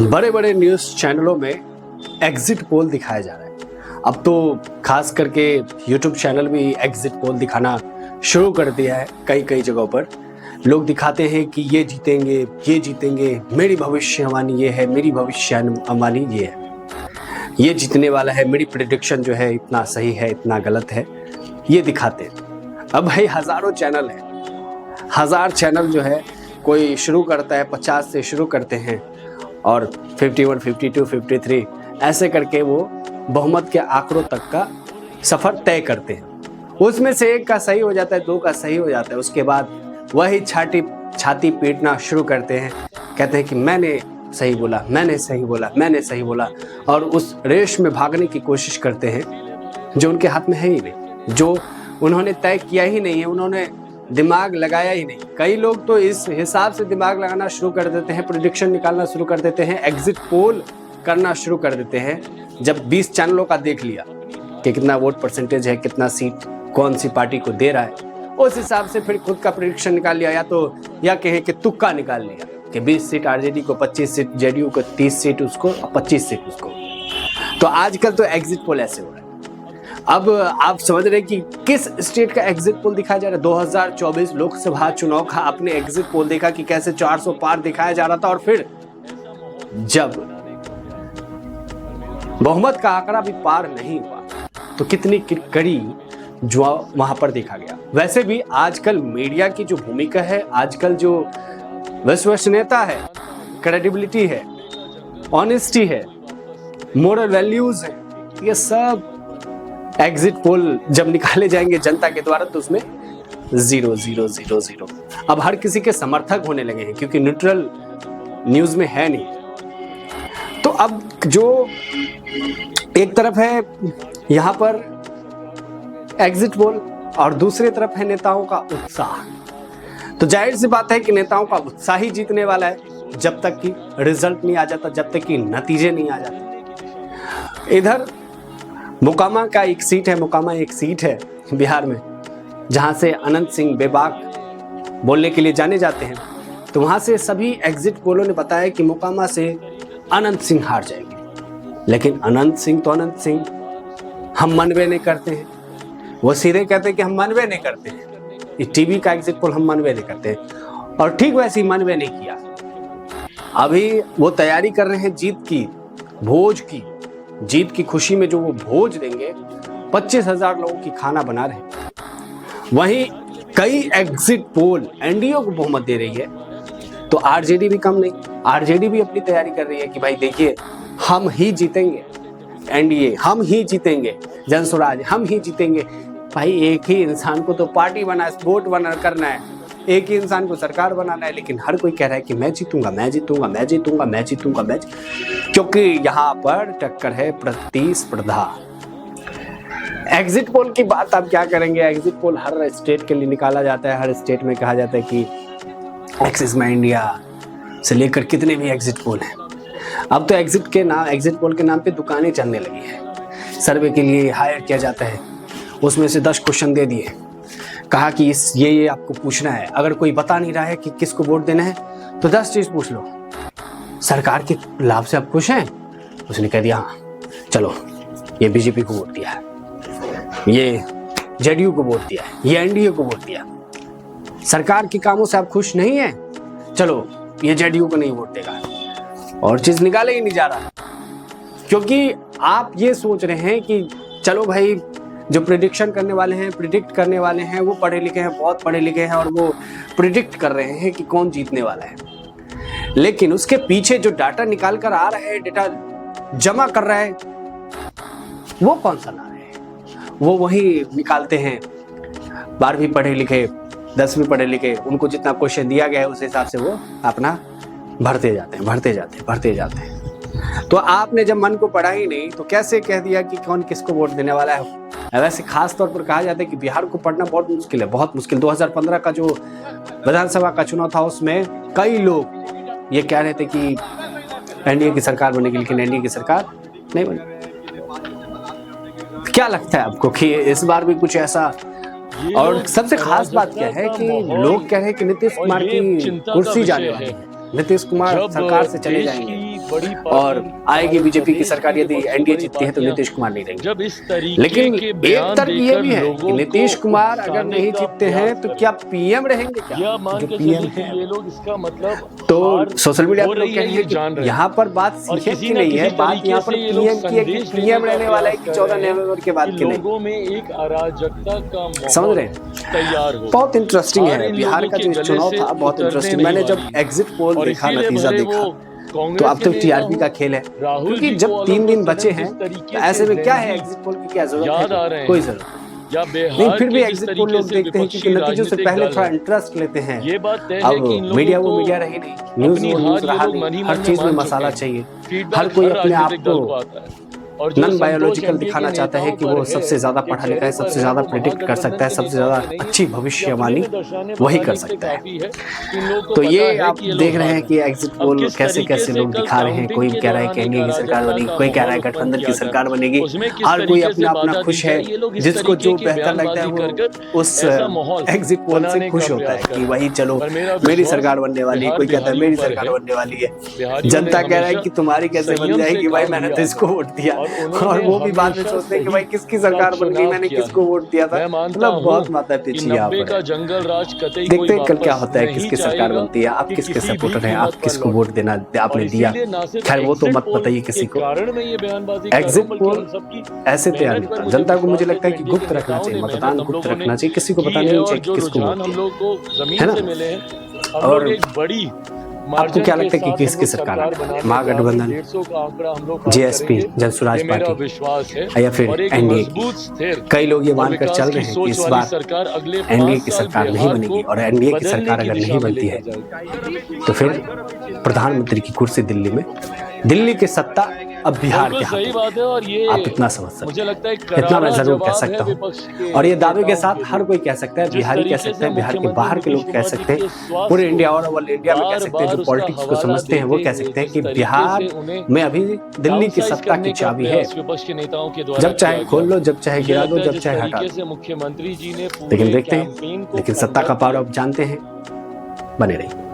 बड़े बड़े न्यूज़ चैनलों में एग्जिट पोल दिखाया जा रहा है। अब तो खास करके यूट्यूब चैनल भी एग्जिट पोल दिखाना शुरू कर दिया है। कई कई जगहों पर लोग दिखाते हैं कि ये जीतेंगे, मेरी भविष्यवाणी ये है, मेरी भविष्यवाणी ये है, ये जीतने वाला है, मेरी प्रेडिक्शन जो है इतना सही है, इतना गलत है, ये दिखाते हैं। अब भाई हज़ारों चैनल है, 1000 चैनल जो है कोई शुरू करता है 50 से शुरू करते हैं और 51, 52, 53 ऐसे करके वो बहुमत के आंकड़ों तक का सफ़र तय करते हैं। उसमें से एक का सही हो जाता है, 2 का सही हो जाता है, उसके बाद वही छाती पीटना शुरू करते हैं, कहते हैं कि मैंने सही बोला, मैंने सही बोला और उस रेस में भागने की कोशिश करते हैं जो उनके हाथ में है ही नहीं, जो उन्होंने तय किया ही नहीं है, उन्होंने दिमाग लगाया ही नहीं। कई लोग तो इस हिसाब से दिमाग लगाना शुरू कर देते हैं, प्रेडिक्शन निकालना शुरू कर देते हैं, एग्जिट पोल करना शुरू कर देते हैं। जब 20 चैनलों का देख लिया कि कितना वोट परसेंटेज है, कितना सीट कौन सी पार्टी को दे रहा है, उस हिसाब से फिर खुद का प्रेडिक्शन निकाल लिया, या कहें कि तुक्का निकाल लिया कि 20 सीट आरजेडी को, 25 सीट जेडीयू को, 30 सीट उसको और 25 सीट उसको। तो आजकल तो एग्जिट पोल ऐसे हो रहा है। अब आप समझ रहे हैं कि किस स्टेट का एग्जिट पोल दिखाया जा रहा है। 2024 लोकसभा चुनाव का आपने एग्जिट पोल देखा कि कैसे 400 पार दिखाया जा रहा था, और फिर जब बहुमत का आंकड़ा भी पार नहीं हुआ तो कितनी कड़ी जो वहां पर देखा गया। वैसे भी आजकल मीडिया की जो भूमिका है, आजकल जो विश्वसनीयता है, क्रेडिबिलिटी है, ऑनेस्टी है, मोरल वैल्यूज है, ये सब एग्जिट पोल जब निकाले जाएंगे जनता के द्वारा तो उसमें 0 0 0 0। अब हर किसी के समर्थक होने लगे हैं क्योंकि न्यूट्रल न्यूज में है नहीं। तो अब जो एक तरफ है यहाँ पर एग्जिट पोल और दूसरी तरफ है नेताओं का उत्साह, तो जाहिर सी बात है कि नेताओं का उत्साह ही जीतने वाला है जब तक कि रिजल्ट नहीं आ जाता, जब तक कि नतीजे नहीं आ जाते। इधर मोकामा एक सीट है बिहार में, जहां से अनंत सिंह बेबाक बोलने के लिए जाने जाते हैं। तो वहां से सभी एग्जिट पोलों ने बताया कि मोकामा से अनंत सिंह हार जाएंगे, लेकिन अनंत सिंह हम मनवे नहीं करते हैं। वो सीधे कहते हैं कि हम मनवे नहीं करते हैं, ये टीवी का एग्जिट पोल हम मनवे नहीं करते हैं, और ठीक वैसे ही मनवे नहीं किया। अभी वो तैयारी कर रहे हैं जीत की खुशी में जो वो भोज देंगे, 25,000 लोगों की खाना बना रहे हैं। वहीं कई एग्जिट पोल एनडीए को बहुमत दे रही है, तो आरजेडी भी कम नहीं, आरजेडी भी अपनी तैयारी कर रही है कि भाई देखिए हम ही जीतेंगे, एनडीए हम ही जीतेंगे, जनसुराज हम ही जीतेंगे। भाई एक ही इंसान को तो पार्टी वोट करना है, एक ही इंसान को सरकार बनाना है, लेकिन हर कोई कह रहा है कि मैं जीतूंगा, क्योंकि यहाँ पर टक्कर है प्रतिस्पर्धा। एग्जिट पोल की बात आप क्या करेंगे। एग्जिट पोल हर स्टेट के लिए निकाला जाता है, हर स्टेट में कहा जाता है कि एक्सिस में इंडिया से लेकर कितने भी एग्जिट पोल हैं। अब तो एग्जिट पोल के नाम पे दुकानें चलने लगी है। सर्वे के लिए हायर किया जाता है, उसमें से 10 क्वेश्चन दे दिए, कहा कि ये आपको पूछना है। अगर कोई बता नहीं रहा है कि किसको वोट देना है तो 10 चीज पूछ लो। सरकार के लाभ से आप खुश हैं? उसने कह दिया हाँ, चलो ये बीजेपी को वोट दिया है, ये जेडीयू को वोट दिया है, ये एनडीए को वोट दिया। सरकार के कामों से आप खुश नहीं हैं, चलो ये जेडीयू को नहीं वोट देगा, और चीज निकाले ही नहीं जा रहा, क्योंकि आप ये सोच रहे हैं कि चलो भाई जो प्रिडिक्ट करने वाले हैं वो पढ़े लिखे हैं, बहुत पढ़े लिखे हैं, और वो प्रिडिक्ट कर रहे हैं कि कौन जीतने वाला है। लेकिन उसके पीछे जो डाटा निकाल कर आ रहा है, डाटा जमा कर रहा है, वो कौन सा ला रहे हैं? वो वही निकालते हैं 12वीं पढ़े लिखे, 10वीं पढ़े लिखे, उनको जितना क्वेश्चन दिया गया है उस हिसाब से वो अपना भरते जाते हैं। तो आपने जब मन को पढ़ा ही नहीं तो कैसे कह दिया कि कौन किसको वोट देने वाला है। वैसे खास तौर पर कहा जाता है कि बिहार को पढ़ना बहुत मुश्किल है, बहुत मुश्किल। 2015 का जो विधानसभा का चुनाव था उसमें कई लोग ये कह रहे थे कि एनडीए की सरकार बनेगी, लेकिन एनडीए की सरकार नहीं बनी। क्या लगता है आपको कि इस बार भी कुछ ऐसा? और सबसे खास बात क्या है कि लोग कह रहे हैं कि नीतीश कुमार की कुर्सी जाने वाली है, नीतीश कुमार सरकार से चले जाएंगे। बड़ी और आएगी बीजेपी की सरकार, यदि एनडीए जीतती है तो नीतीश कुमार नहीं रहेंगे। जब इस तरीके लेकिन के एक बयान तर्क ये भी है देकर कि नीतीश लोगों कुमार को अगर नहीं उकसाने का जीतते हैं प्रयास तो करें। क्या पीएम रहेंगे क्या? यह मान जो के पीएम चलिए कि है ये लोग इसका मतलब तो हार सोशल मीडिया हो पे लोग रही कह है रहे ये हैं कि जान रहे हैं। यहाँ पर बात और सीएम किसी की ना नहीं है, किसी बात तरीके यहाँ पर से ये लोग पीएम की है कि संदेश देने पीएम का रहने वाला है प्रयास कि कर 14 रहे हैं नवंबर के बाद कि के नहीं। लोगों में एक अराजकता का समझ माहौल रहे हैं? तैयार हो। बहुत इंटरेस्टिंग हार है इन बिहार लोगों का के जो गले चुनाव से था, बहुत उतरने इंटरेस्टिंग। नहीं मैंने जब वाली है। एग्जिट पोल और देखा, इसीलिए नतीजा भले देखा, वो तो कांग्रेस अब के तो नेता टीआरपी हो, का खेल है, राहुल क्योंकि जी जब को 3 दिन अलग बचे अलग हैं जिस तरीके तो ऐसे से में क्या है, ज़ेनज़ी एग्जिट पोल की क्या जरूरत याद आ है? रहे कोई हैं, जरूरत या नहीं। बिहार फिर भी के जिस एग्जिट पोल तरीके लोग से देखते हैं क्योंकि विपक्षी नतीजों से राजनीतिक पहले दल थोड़ा हैं, इंटरेस्ट लेते हैं। ये बात तय है अब कि इन मीडिया लोगों वो मीडिया को रही नहीं, न्यूज अपनी वो न्यूज हार ये रहा लोग नहीं, मन ही हर मन में चीज में मान चुके मसाला हैं। चाहिए। हर फीडबैक कोई हर अपने आप राजनीतिक दल को को आता है। और जो नन संतोष बायोलॉजिकल एनडीए दिखाना के चाहता है नेताओं कि पर वो है, सबसे ज्यादा के पढ़ा लिखा है, चेहरे पर सबसे है, ज्यादा वो प्रेडिक्ट कर सकता महागठबंधन है, के सबसे नेताओं ज्यादा के नहीं है। अच्छी ये अपने भविष्यवाणी में दर्शाने वही बताने कर के लिए सकता है। काफी है कि इन लोगों को तो पता ये है आप कि ये देख लोग रहे हार हैं रहे कि हैं। एग्जिट अब पोल किस कैसे तरीके कैसे से लोग कल दिखा रहे हैं। काउंटिंग कोई के कह रहा है दौरान कि एक एनडीए की सरकार अराजकता बनेगी, का कोई कह रहा है माहौल उत्पन्न गठबंधन की किया सरकार जाए, बनेगी। उसमें किस हर कोई तरीके से अपना अपना बाधा दी खुश है, जाए, ये लोग इस जिसको तरीके जो की बेहतर लगता है बयानबाजी कर वो उस ऐसा माहौल एग्जिट पोल से बनाने खुश का होता है प्रयास कर कि रहे वही हैं। चलो पर मेरा मेरी विश्वास सरकार बनने वाली है, बिहार कोई कहता है बिहारियों मेरी पर सरकार है। बनने वाली है। बिहारियों ने जनता कह रहा है हमेशा कि तुम्हारी कैसे बन संयम से जाएगी भाई, काम मैंने लिया तो है इसको वोट दिया। और और उन्होंने वो भी बाद में हमेशा सोचते हैं कि सही भाई किसकी का सरकार बन गई, चुनाव मैंने किया किसको है। वोट दिया था। मैं मानता मतलब हूँ बहुत माता कि पीछी यहाँ 90 पर का है। जंगल राज कतई कोई देखते हैं कल क्या वापस होता है, नहीं किसकी सरकार चाहेगा बनती है, आप कि किसके किसी भी सपोर्टर हैं, आप कीमत पर किसको लौटे। वोट देना और आपने दिया। इसीलिए ना सिर्फ खैर वो तो एग्जिट मत पोल बताइए के किसी को। कारण मैं ये बयानबाजी कर रहा एग्जिट हूं, बल्कि पोल हम सबकी ऐसे तैयार मेहनत नहीं पर होता। मुझे जनता को मुझे विश्वास है लगता है कि कि एनडीए गुप्त के रखना नेताओं चाहिए, ने मेहनत मतदान हम गुप्त लोगों ने रखना चाहिए, किसी को की बताना है। नहीं और चाहिए जो कि किसको वोट रुझान हम दिया। लोग को जमीन है ना? से मिले हैं, हम और लोग एक बड़ी आपको मार्जिन क्या के लगता है कि साथ हम किसकी लोग सरकार सरकार आने वाली है? बनाने जा रहे हैं। महागठबंधन, 150 का आंकड़ा हम लोग पार जेएसपी, करेंगे, जनसुराज ये मेरा पार्टी, विश्वास है। या फिर और एक एनडीए मजबूत, की? स्थिर कई लोग ये और मानकर विकास चल की रहे हैं कि सोच इस वाली बार सरकार अगले एनडीए 5 की साल सरकार नहीं बिहार बनेगी, को और एनडीए की बदलने सरकार की अगर दिशा नहीं में बनती है लेकर जाएगी। तो फिर प्रधानमंत्री की कुर्सी दिल्ली की सत्ता अब बिहार के बिल्कुल सही हाथों बात है। और ये आप इतना समझ सकते मुझे लगता है हैं, इतना मैं करारा जरूर कह जवाब सकता है हूँ। विपक्ष के और ये दावे के नेताओं साथ के हर लिए। कोई कह सकता है, जिस बिहारी कह तरीके सकते से हैं, बिहार के मुख्यमंत्री बाहर के नीतीश लोग कह कुमार जी सकते के हैं, स्वास्थ्य पूरे को इंडिया और ऑल इंडिया में कह सकते हैं, बार-बार जो उसका पॉलिटिक्स को हवाला समझते हैं वो देते कह हुए सकते हैं जिस कि तरीके बिहार से उन्हें में अभी दिल्ली की डाउनसाइज सत्ता की करने का चाबी है, प्रयास विपक्ष के नेताओं के द्वारा जब चाहे किया खोल गया। लो, जब चाहे मुझे गिरा दो, लगता है जब जिस चाहे हटा तरीके दो। से मुख्यमंत्री जी ने लेकिन पूरे देखते हैं, कैंपेन को लेकिन सत्ता का कंडक्ट पावर किया। अब जानते हैं, बने रहिए।